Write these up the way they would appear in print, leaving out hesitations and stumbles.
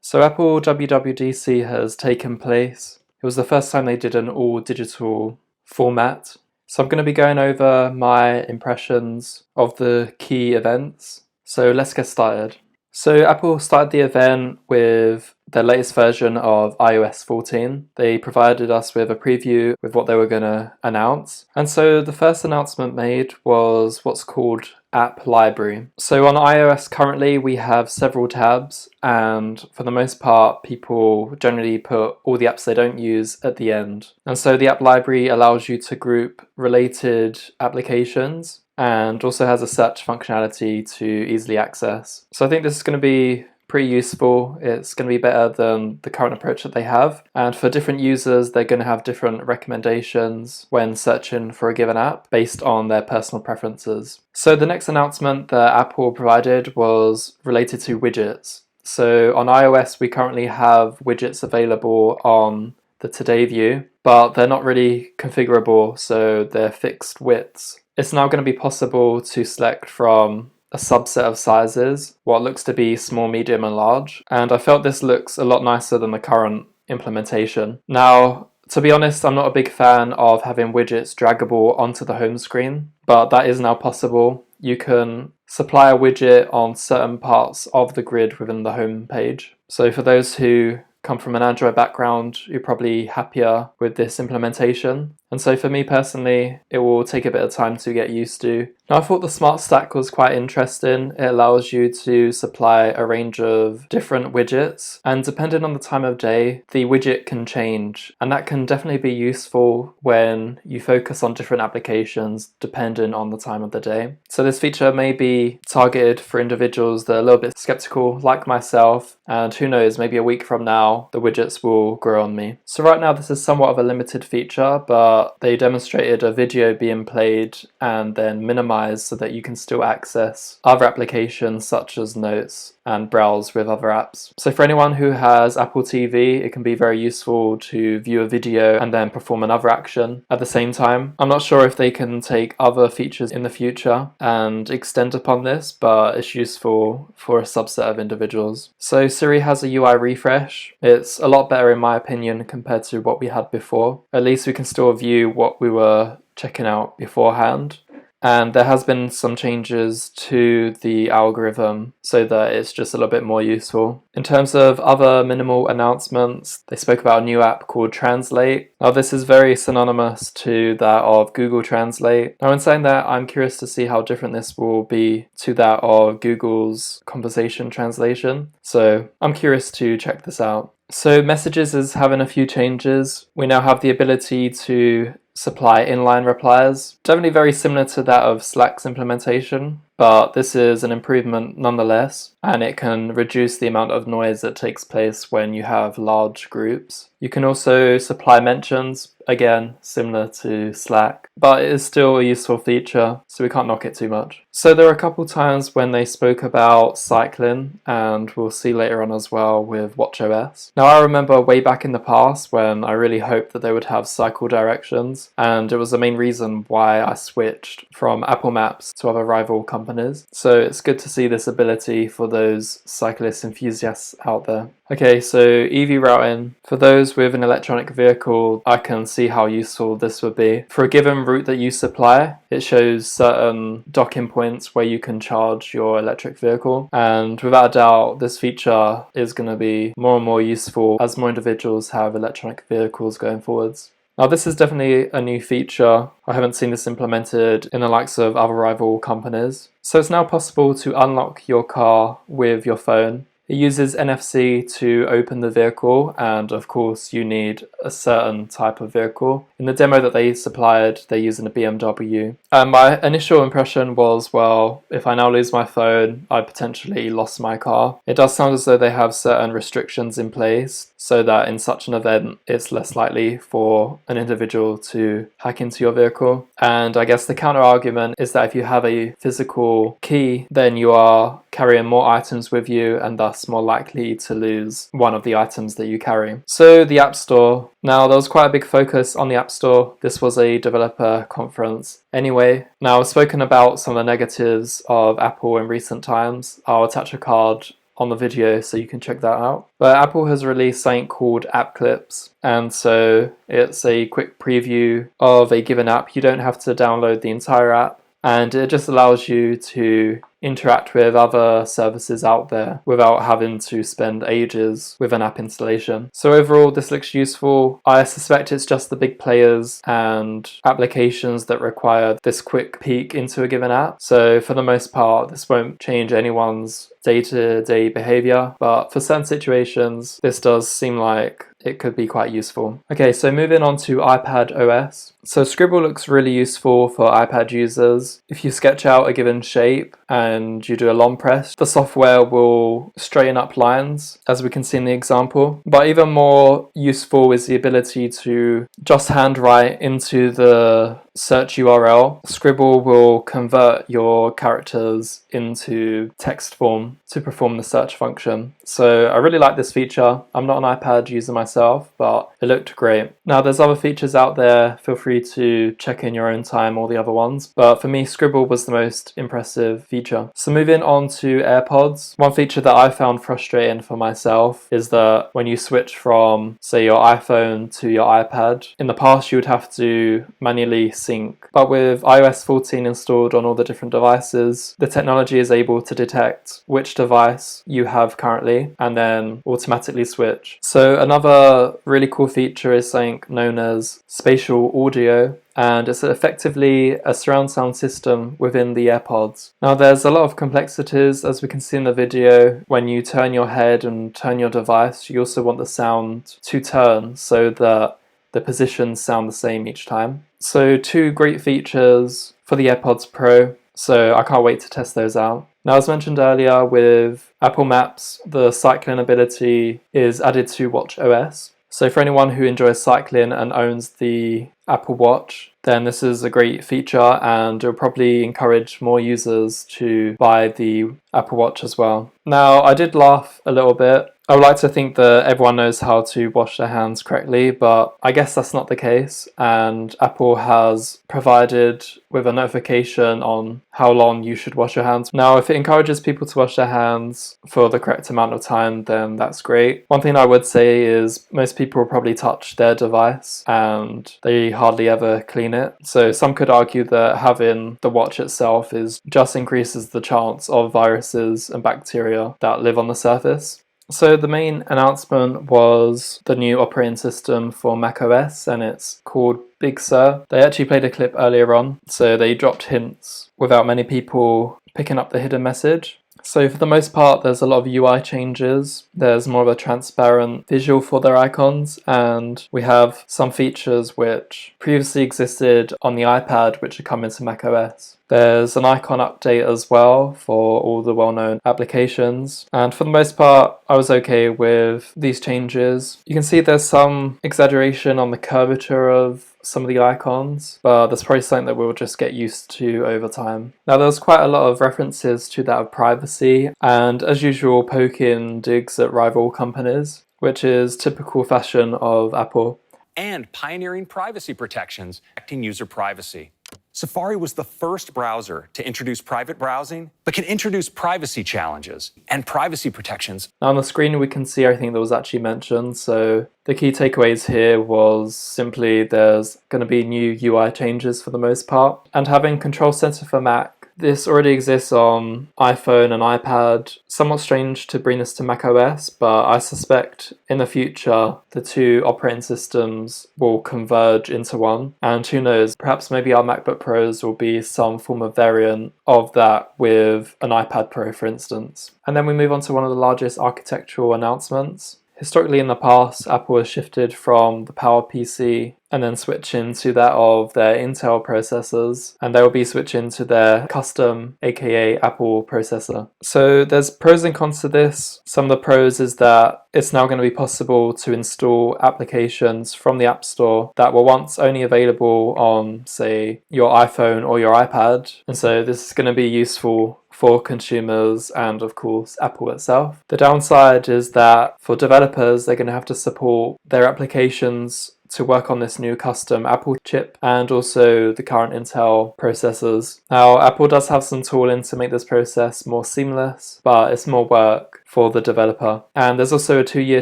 So Apple WWDC has taken place. It was the first time they did an all digital format. So I'm going to be going over my impressions of the key events. So let's get started. So Apple started the event with their latest version of iOS 14. They provided us with a preview with what they were going to announce. And so the first announcement made was what's called App Library. So on iOS currently we have several tabs, and for the most part people generally put all the apps they don't use at the end. And so the App Library allows you to group related applications and also has a search functionality to easily access. So I think this is going to be pretty useful. It's going to be better than the current approach that they have. And for different users, they're going to have different recommendations when searching for a given app based on their personal preferences. So the next announcement that Apple provided was related to widgets. So on iOS, we currently have widgets available on the Today view, but they're not really configurable, so they're fixed widths. It's now going to be possible to select from a subset of sizes, what looks to be small, medium and large, and I felt this looks a lot nicer than the current implementation. Now, to be honest, I'm not a big fan of having widgets draggable onto the home screen, but that is now possible. You can supply a widget on certain parts of the grid within the home page. So for those who come from an Android background, you're probably happier with this implementation. And so for me personally, it will take a bit of time to get used to. Now I thought the Smart Stack was quite interesting. It allows you to supply a range of different widgets, and depending on the time of day, the widget can change. And that can definitely be useful when you focus on different applications depending on the time of the day. So this feature may be targeted for individuals that are a little bit skeptical like myself, and who knows, maybe a week from now, the widgets will grow on me. So right now this is somewhat of a limited feature, but they demonstrated a video being played and then minimized so that you can still access other applications such as Notes and browse with other apps. So for anyone who has Apple TV, it can be very useful to view a video and then perform another action at the same time. I'm not sure if they can take other features in the future and extend upon this, but it's useful for a subset of individuals. So Siri has a UI refresh. It's a lot better in my opinion compared to what we had before. At least we can still view what we were checking out beforehand. And there has been some changes to the algorithm so that it's just a little bit more useful. In terms of other minimal announcements, they spoke about a new app called Translate. Now this is very synonymous to that of Google Translate. Now in saying that, I'm curious to see how different this will be to that of Google's conversation translation. So I'm curious to check this out. So Messages is having a few changes. We now have the ability to supply inline replies. Definitely very similar to that of Slack's implementation, but this is an improvement nonetheless, and it can reduce the amount of noise that takes place when you have large groups. You can also supply mentions, again similar to Slack, but it is still a useful feature, so we can't knock it too much. So there are a couple times when they spoke about cycling, and we'll see later on as well with WatchOS. Now I remember way back in the past when I really hoped that they would have cycle directions, and it was the main reason why I switched from Apple Maps to other rival companies. So it's good to see this ability for those cyclist enthusiasts out there. Okay, so EV routing. For those with an electronic vehicle, I can see how useful this would be. For a given route that you supply, it shows certain docking points where you can charge your electric vehicle. And without a doubt, this feature is going to be more and more useful as more individuals have electronic vehicles going forwards. Now this is definitely a new feature. I haven't seen this implemented in the likes of other rival companies. So it's now possible to unlock your car with your phone. It uses NFC to open the vehicle, and of course you need a certain type of vehicle. In the demo that they supplied, they're using a BMW. My initial impression was, well, if I now lose my phone, I potentially lost my car. It does sound as though they have certain restrictions in place so that in such an event it's less likely for an individual to hack into your vehicle. And I guess the counter argument is that if you have a physical key, then you are carrying more items with you and thus more likely to lose one of the items that you carry. So the App Store. Now there was quite a big focus on the App Store. This was a developer conference anyway. Now I've spoken about some of the negatives of Apple in recent times. I'll attach a card on the video, so you can check that out. But Apple has released something called App Clips, and so it's a quick preview of a given app. You don't have to download the entire app, and it just allows you to interact with other services out there without having to spend ages with an app installation. So overall, this looks useful. I suspect it's just the big players and applications that require this quick peek into a given app. So for the most part, this won't change anyone's day-to-day behavior, but for certain situations, this does seem like it could be quite useful. Okay, so moving on to iPadOS. So Scribble looks really useful for iPad users. If you sketch out a given shape and you do a long press, the software will straighten up lines, as we can see in the example. But even more useful is the ability to just handwrite into the search URL. Scribble will convert your characters into text form to perform the search function. So I really like this feature. I'm not an iPad user myself, but it looked great. Now there's other features out there. Feel free to check in your own time all the other ones. But for me, Scribble was the most impressive feature. So moving on to AirPods. One feature that I found frustrating for myself is that when you switch from, say, your iPhone to your iPad, in the past you would have to manually sync. But with iOS 14 installed on all the different devices, the technology is able to detect which device you have currently and then automatically switch. So another really cool feature is something known as spatial audio, and it's effectively a surround sound system within the AirPods. Now there's a lot of complexities, as we can see in the video. When you turn your head and turn your device, you also want the sound to turn so that the positions sound the same each time. So two great features for the AirPods Pro, so I can't wait to test those out. Now, as mentioned earlier, with Apple Maps, the cycling ability is added to WatchOS. So for anyone who enjoys cycling and owns the Apple Watch, then this is a great feature, and it will probably encourage more users to buy the Apple Watch as well. Now, I did laugh a little bit. I would like to think that everyone knows how to wash their hands correctly, but I guess that's not the case, and Apple has provided with a notification on how long you should wash your hands. Now, if it encourages people to wash their hands for the correct amount of time, then that's great. One thing I would say is most people will probably touch their device and they hardly ever clean it. So some could argue that having the watch itself just increases the chance of viruses and bacteria that live on the surface. So the main announcement was the new operating system for macOS, and it's called Big Sur. They actually played a clip earlier on, so they dropped hints without many people picking up the hidden message. So for the most part, there's a lot of UI changes. There's more of a transparent visual for their icons, and we have some features which previously existed on the iPad which are coming to macOS. There's an icon update as well for all the well-known applications, and for the most part I was okay with these changes. You can see there's some exaggeration on the curvature of some of the icons, but that's probably something that we'll just get used to over time. Now there's quite a lot of references to that of privacy, and as usual poking digs at rival companies, which is typical fashion of Apple. And pioneering privacy protections, protecting user privacy. Safari was the first browser to introduce private browsing, but can introduce privacy challenges and privacy protections. Now on the screen we can see everything that was actually mentioned, so the key takeaways here was simply there's going to be new UI changes for the most part, and having Control Center for Mac. This already exists on iPhone and iPad. Somewhat strange to bring this to macOS, but I suspect in the future the two operating systems will converge into one. And who knows, perhaps maybe our MacBook Pros will be some form of variant of that with an iPad Pro, for instance. And then we move on to one of the largest architectural announcements. Historically in the past, Apple has shifted from the PowerPC and then switching to that of their Intel processors, and they will be switching to their custom, aka Apple processor. So there's pros and cons to this. Some of the pros is that it's now going to be possible to install applications from the App Store that were once only available on, say, your iPhone or your iPad, and so this is going to be useful for consumers and of course Apple itself. The downside is that for developers, they're going to have to support their applications to work on this new custom Apple chip and also the current Intel processors. Now, Apple does have some tooling to make this process more seamless, but it's more work for the developer. And there's also a 2-year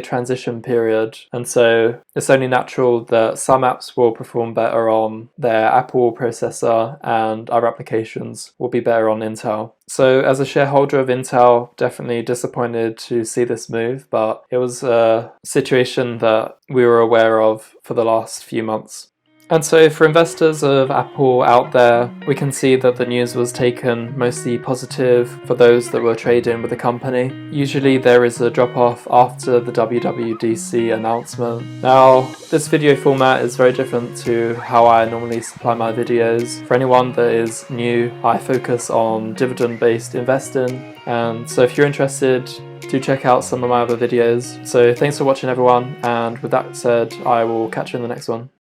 transition period, and so it's only natural that some apps will perform better on their Apple processor and other applications will be better on Intel. So as a shareholder of Intel, definitely disappointed to see this move, but it was a situation that we were aware of for the last few months. And so for investors of Apple out there, we can see that the news was taken mostly positive for those that were trading with the company. Usually there is a drop-off after the WWDC announcement. Now, this video format is very different to how I normally supply my videos. For anyone that is new, I focus on dividend-based investing, and so if you're interested, do check out some of my other videos. So thanks for watching everyone, and with that said, I will catch you in the next one.